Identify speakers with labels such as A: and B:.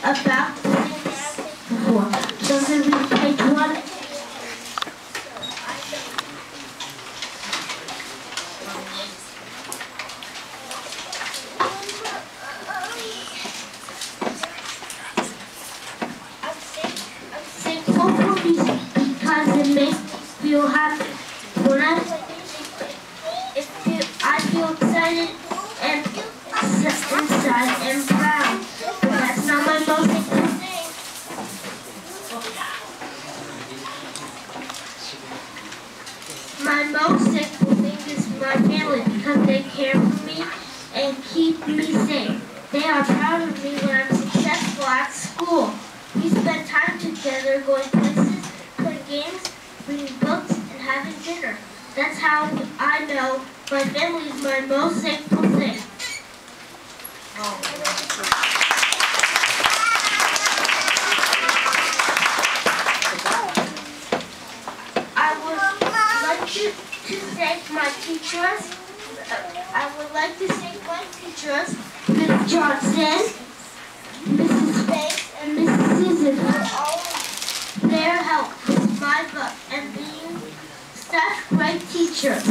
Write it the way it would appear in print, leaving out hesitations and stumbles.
A: about this before. Doesn't read page 1. I'm thankful for music because it makes me feel happy. When I play music, I feel excited and inside and proud. But that's not my most important thing. My most thankful thing is my family because they care for me and keep me safe. They are proud of me when I'm successful at school. We spend time together going places, playing games, reading books, and having dinner. That's how I know my family is my most thankful thing. I would like to thank my teachers. I would like to thank my teachers, Ms. Johnson, Mrs. Banks, and Mrs. Susan for all their help with my book and being such great teachers.